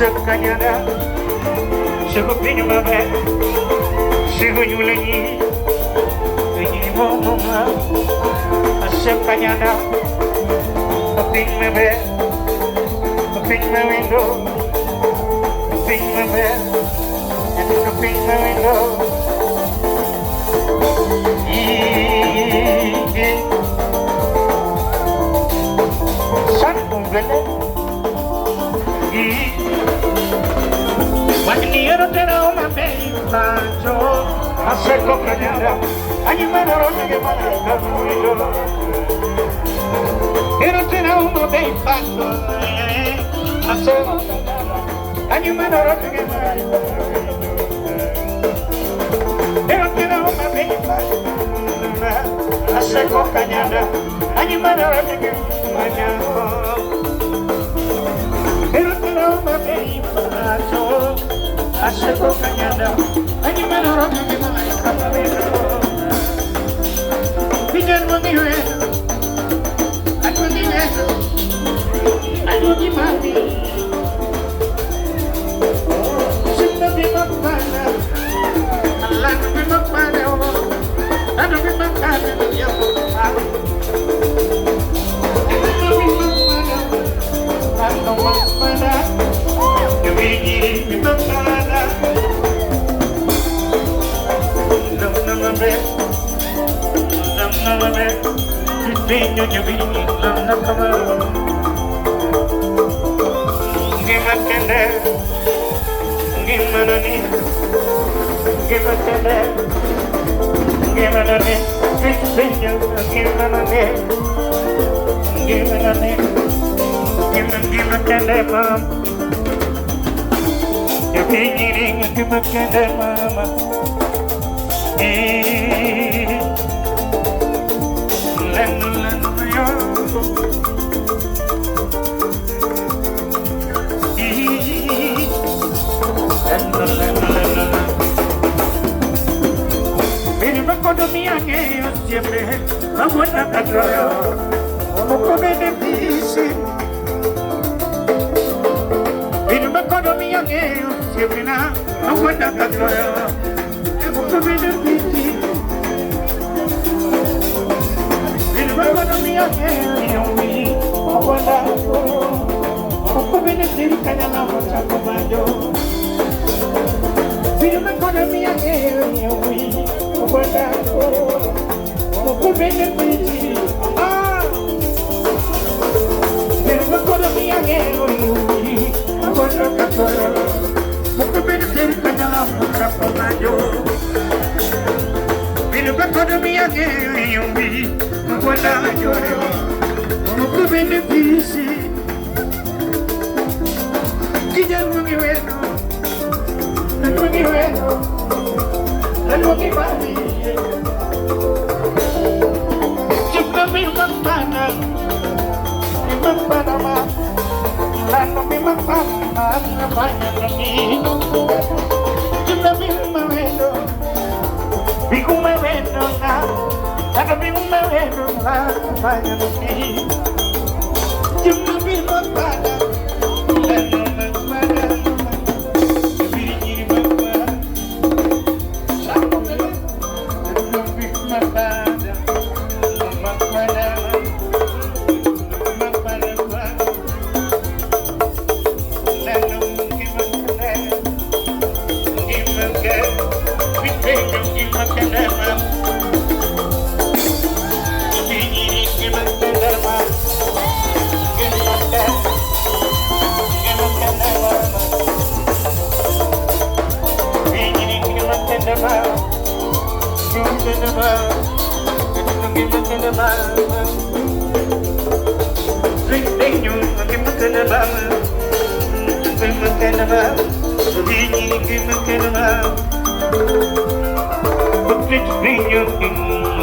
Sekanyana, sekupinyu mabe, segunyulenyi, ini mama, sekanyana, kuping mabe, kuping mawendo, kuping mabe, kuping mawendo, santung gede. Magniro te da una peitacho, acerco cañada, allí me lo que maneja ruido. Quiero te da una peitacho, acerco cañada, allí me lo que maneja ruido. Quiero te da una peitacho, acerco cañada, allí me lo que maneja ruido. Pero te da una peitacho, acerco cañada, allí me lo que maneja ruido. Guillermo Nivel, algo dinero, algo de mami. Siempre me mapana, Allah no me mapana, Allah no me mapana, no me mapana. No mapana, yo vi mi mapana. No me Pinyo nyo bilang nakama Gimakende Gimanani Gimakende Gimanani Pinyo Gimanani Gimanani Gimakende mam Yo pinyiring Gimakende mama Siempre vamos a tratar como beneficio. En una economía que siempre nada vamos a tratar como beneficio. En una economía que vamos a tratar como beneficio cada la cosa como yo. En una economía que vamos a tratar Moku benefici, pero no economía que hoy, cuando casó, moku benefici cada la mucha forma yo. Pero no economía que hoy, cuando yo, moku benefici. Guillermo Nivel, algo que va mi mapana ma, lano mi mapana, vaya camino. Yo mi mawendo, biku mawendo na, lano mi mawendo na, vaya camino. Yo mi mapana, lano mapana, yo mi mapana, lano mi mapana.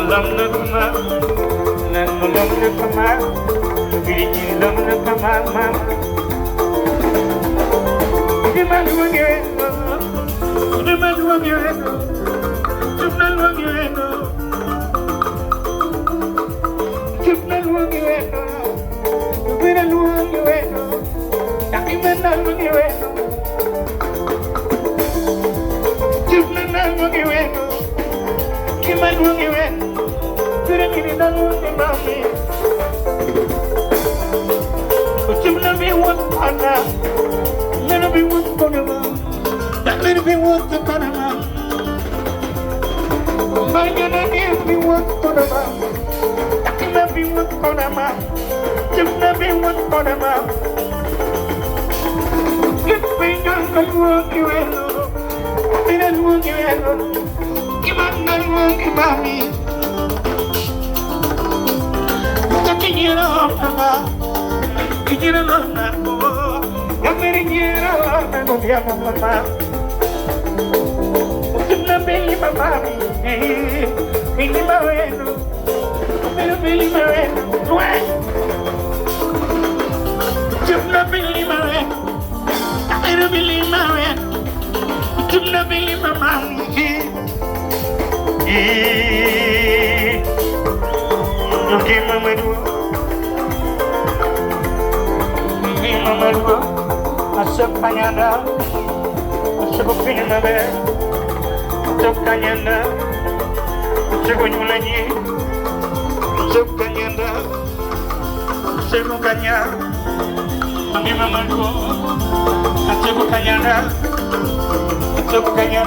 Lam na kuma,